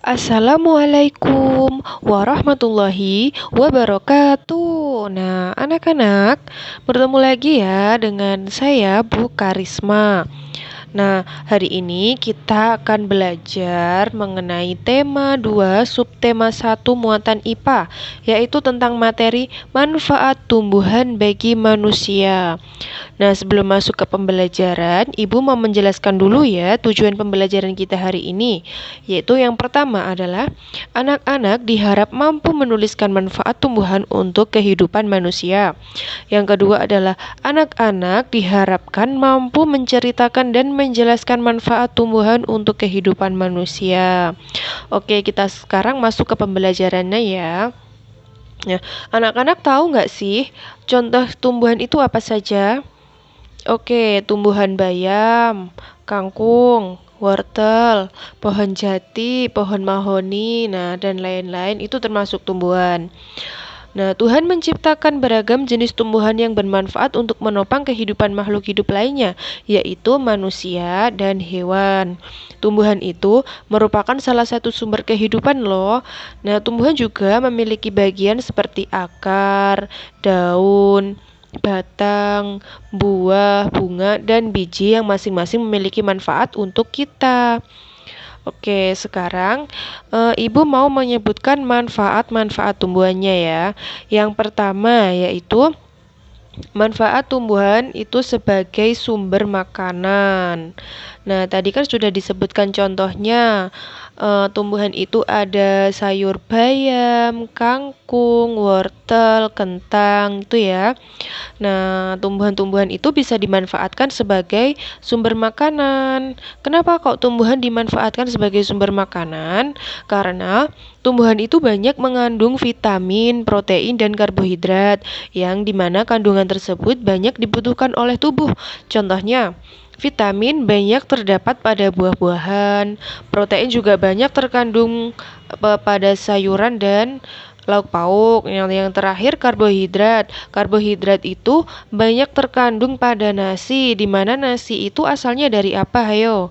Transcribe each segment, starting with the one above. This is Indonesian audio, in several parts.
Assalamualaikum warahmatullahi wabarakatuh. Nah, anak-anak, bertemu lagi ya dengan saya Bu Karisma. Nah, hari ini kita akan belajar mengenai tema 2 subtema 1 muatan IPA, yaitu tentang materi manfaat tumbuhan bagi manusia. Nah, sebelum masuk ke pembelajaran, Ibu mau menjelaskan dulu ya tujuan pembelajaran kita hari ini, yaitu yang pertama adalah anak-anak diharap mampu menuliskan manfaat tumbuhan untuk kehidupan manusia. Yang kedua adalah anak-anak diharapkan mampu menceritakan dan menjelaskan manfaat tumbuhan untuk kehidupan manusia. Oke, kita sekarang masuk ke pembelajarannya ya. Nah, anak-anak tahu nggak sih contoh tumbuhan itu apa saja? Oke, tumbuhan bayam, kangkung, wortel, pohon jati, pohon mahoni, nah dan lain-lain itu termasuk tumbuhan. Nah, Tuhan menciptakan beragam jenis tumbuhan yang bermanfaat untuk menopang kehidupan makhluk hidup lainnya, yaitu manusia dan hewan. Tumbuhan itu merupakan salah satu sumber kehidupan loh. Nah, tumbuhan juga memiliki bagian seperti akar, daun, batang, buah, bunga, dan biji yang masing-masing memiliki manfaat untuk kita. Oke, sekarang Ibu mau menyebutkan manfaat-manfaat tumbuhannya ya. Yang pertama yaitu manfaat tumbuhan itu sebagai sumber makanan. Nah, tadi kan sudah disebutkan contohnya. Tumbuhan itu ada sayur bayam, kangkung, wortel, kentang, itu ya. Nah, tumbuhan-tumbuhan itu bisa dimanfaatkan sebagai sumber makanan. Kenapa kok tumbuhan dimanfaatkan sebagai sumber makanan? Karena tumbuhan itu banyak mengandung vitamin, protein, dan karbohidrat, yang dimana kandungan tersebut banyak dibutuhkan oleh tubuh. Contohnya, vitamin banyak terdapat pada buah-buahan, protein juga banyak terkandung pada sayuran dan lauk pauk. Yang terakhir karbohidrat. Karbohidrat itu banyak terkandung pada nasi, di mana nasi itu asalnya dari apa? Ayo.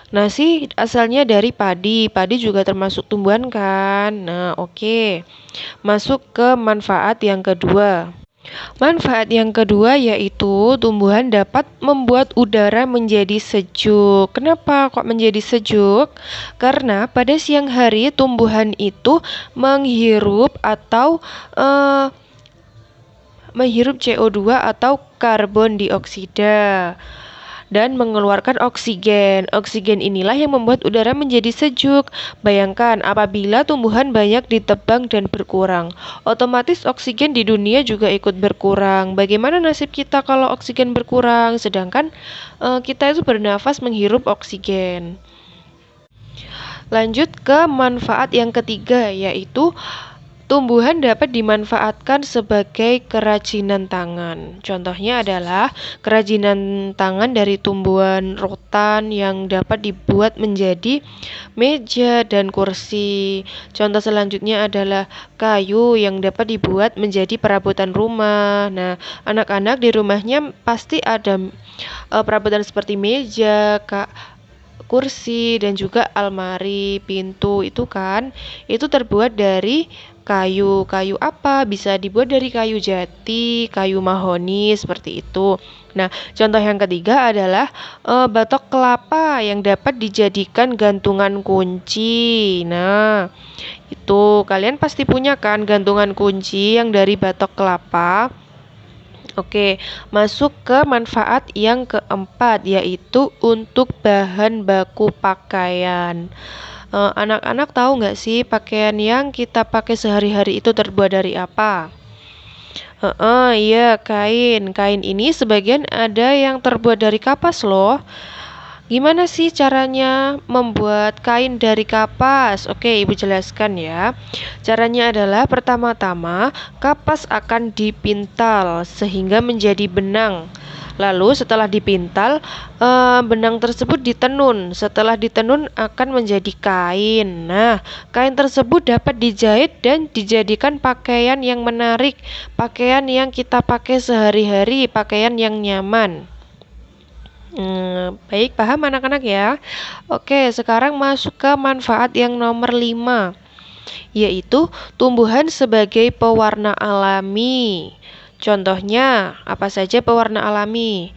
Nasi asalnya dari padi. Padi juga termasuk tumbuhan kan? Nah, oke. Masuk ke manfaat yang kedua. Manfaat yang kedua yaitu tumbuhan dapat membuat udara menjadi sejuk. Kenapa kok menjadi sejuk? Karena pada siang hari tumbuhan itu menghirup atau menghirup CO2 atau karbon dioksida dan mengeluarkan oksigen. Oksigen inilah yang membuat udara menjadi sejuk. Bayangkan apabila tumbuhan banyak ditebang dan berkurang, otomatis oksigen di dunia juga ikut berkurang. Bagaimana nasib kita kalau oksigen berkurang, sedangkan kita itu bernafas menghirup oksigen. Lanjut ke manfaat yang ketiga, yaitu tumbuhan dapat dimanfaatkan sebagai kerajinan tangan. Contohnya adalah kerajinan tangan dari tumbuhan rotan yang dapat dibuat menjadi meja dan kursi. Contoh selanjutnya adalah kayu yang dapat dibuat menjadi perabotan rumah. Nah, anak-anak di rumahnya pasti ada perabotan seperti meja, kursi, dan juga almari, pintu itu kan. Itu terbuat dari kayu. Kayu apa? Bisa dibuat dari kayu jati, kayu mahoni, seperti itu. Nah, contoh yang ketiga adalah batok kelapa yang dapat dijadikan gantungan kunci. Nah, itu kalian pasti punya kan gantungan kunci yang dari batok kelapa. Oke, masuk ke manfaat yang keempat, yaitu untuk bahan baku pakaian. Anak-anak tahu nggak sih pakaian yang kita pakai sehari-hari itu terbuat dari apa? Iya, kain. Kain ini sebagian ada yang terbuat dari kapas loh. Gimana sih caranya membuat kain dari kapas? Oke, Ibu jelaskan ya. Caranya adalah pertama-tama kapas akan dipintal sehingga menjadi benang. Lalu setelah dipintal, benang tersebut ditenun. Setelah ditenun akan menjadi kain. Nah, kain tersebut dapat dijahit dan dijadikan pakaian yang menarik, pakaian yang kita pakai sehari-hari, pakaian yang nyaman. Baik, paham anak-anak ya? Oke, sekarang masuk ke manfaat yang nomor 5, yaitu tumbuhan sebagai pewarna alami. Contohnya, apa saja pewarna alami?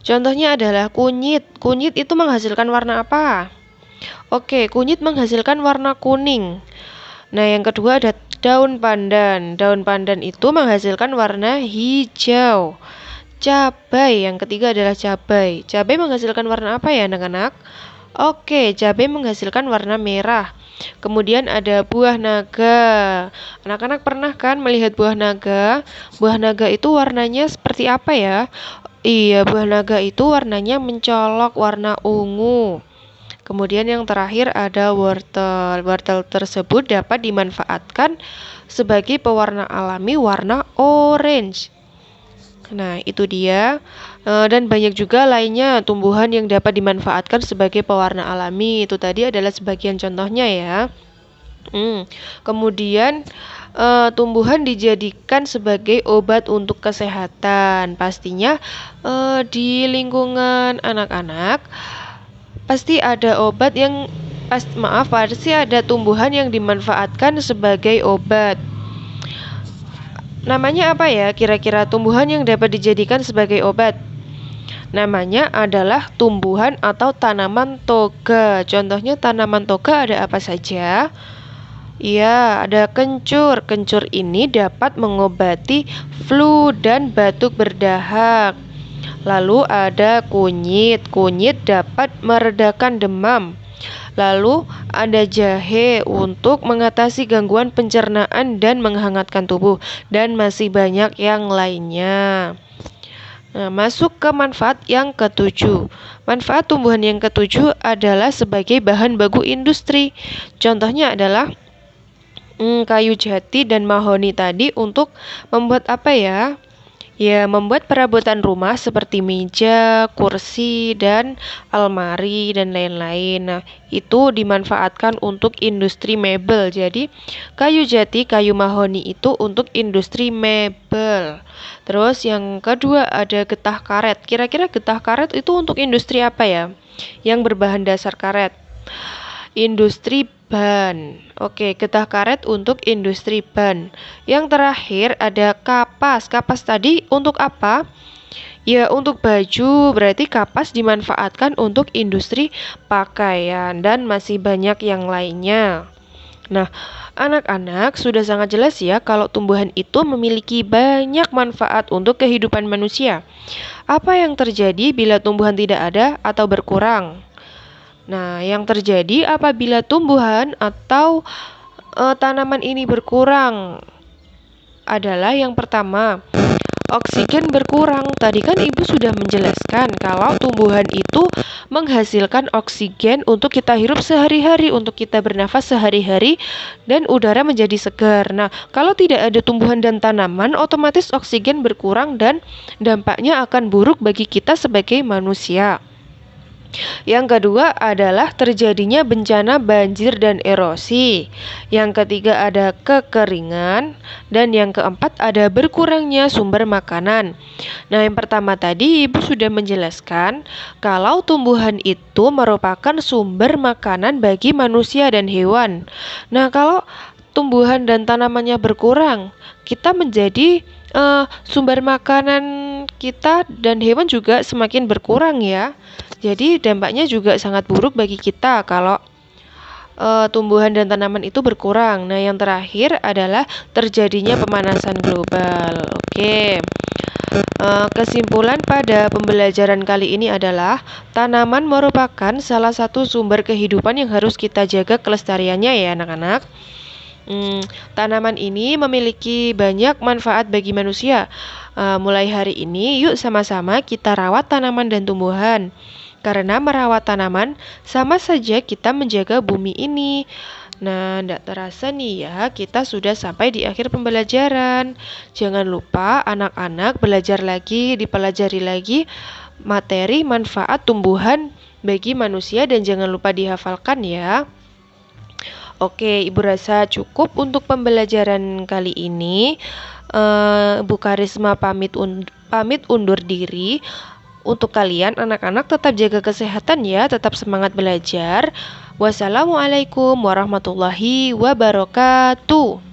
Contohnya adalah kunyit. Kunyit itu menghasilkan warna apa? Oke, kunyit menghasilkan warna kuning. Nah, yang kedua ada daun pandan. Daun pandan itu menghasilkan warna hijau. Cabai, yang ketiga adalah cabai. Cabai menghasilkan warna apa ya, anak-anak? Oke, cabai menghasilkan warna merah. Kemudian ada buah naga. Anak-anak pernah kan melihat buah naga? Buah naga itu warnanya seperti apa ya? Iya, buah naga itu warnanya mencolok, warna ungu. Kemudian yang terakhir ada wortel. Wortel tersebut dapat dimanfaatkan sebagai pewarna alami warna orange. Nah, itu dia. Dan banyak juga lainnya tumbuhan yang dapat dimanfaatkan sebagai pewarna alami. Itu tadi adalah sebagian contohnya ya. Kemudian tumbuhan dijadikan sebagai obat untuk kesehatan. Pastinya di lingkungan anak-anak pasti ada obat yang pasti ada tumbuhan yang dimanfaatkan sebagai obat. Namanya apa ya kira-kira tumbuhan yang dapat dijadikan sebagai obat? Namanya adalah tumbuhan atau tanaman toga. Contohnya tanaman toga ada apa saja? Iya, ada kencur. Kencur ini dapat mengobati flu dan batuk berdahak. Lalu ada kunyit. Kunyit dapat meredakan demam. Lalu ada jahe untuk mengatasi gangguan pencernaan dan menghangatkan tubuh, dan masih banyak yang lainnya. Nah, masuk ke manfaat yang ketujuh. Manfaat tumbuhan yang ketujuh adalah sebagai bahan baku industri. Contohnya adalah kayu jati dan mahoni tadi untuk membuat apa ya? Ya, membuat perabotan rumah seperti meja, kursi, dan almari, dan lain-lain. Nah, itu dimanfaatkan untuk industri mebel. Jadi, kayu jati, kayu mahoni itu untuk industri mebel. Terus yang kedua ada getah karet. Kira-kira getah karet itu untuk industri apa ya? Yang berbahan dasar karet. Industri ban. Oke, getah karet untuk industri ban. Yang terakhir ada kapas. Kapas tadi untuk apa? Ya, untuk baju. Berarti kapas dimanfaatkan untuk industri pakaian dan masih banyak yang lainnya. Nah, anak-anak sudah sangat jelas ya kalau tumbuhan itu memiliki banyak manfaat untuk kehidupan manusia. Apa yang terjadi bila tumbuhan tidak ada atau berkurang? Nah, yang terjadi apabila tumbuhan atau tanaman ini berkurang adalah yang pertama, oksigen berkurang. Tadi kan Ibu sudah menjelaskan kalau tumbuhan itu menghasilkan oksigen untuk kita hirup sehari-hari, untuk kita bernafas sehari-hari, dan udara menjadi segar. Nah, kalau tidak ada tumbuhan dan tanaman, otomatis oksigen berkurang dan dampaknya akan buruk bagi kita sebagai manusia. Yang kedua adalah terjadinya bencana banjir dan erosi. Yang ketiga ada kekeringan. Dan yang keempat ada berkurangnya sumber makanan. Nah, yang pertama tadi Ibu sudah menjelaskan kalau tumbuhan itu merupakan sumber makanan bagi manusia dan hewan. Nah, kalau tumbuhan dan tanamannya berkurang, kita menjadi sumber makanan kita dan hewan juga semakin berkurang ya. Jadi dampaknya juga sangat buruk bagi kita kalau tumbuhan dan tanaman itu berkurang. Nah, yang terakhir adalah terjadinya pemanasan global. Oke. Kesimpulan pada pembelajaran kali ini adalah tanaman merupakan salah satu sumber kehidupan yang harus kita jaga kelestariannya ya anak-anak. Tanaman ini memiliki banyak manfaat bagi manusia. Mulai hari ini, yuk sama-sama kita rawat tanaman dan tumbuhan. Karena merawat tanaman sama saja kita menjaga bumi ini. Nah, tidak terasa nih ya, kita sudah sampai di akhir pembelajaran. Jangan lupa anak-anak belajar lagi, dipelajari lagi materi manfaat tumbuhan bagi manusia dan jangan lupa dihafalkan ya. Oke, Ibu rasa cukup untuk pembelajaran kali ini. Bu Karisma pamit undur diri. Untuk kalian anak-anak tetap jaga kesehatan ya, tetap semangat belajar. Wassalamualaikum warahmatullahi wabarakatuh.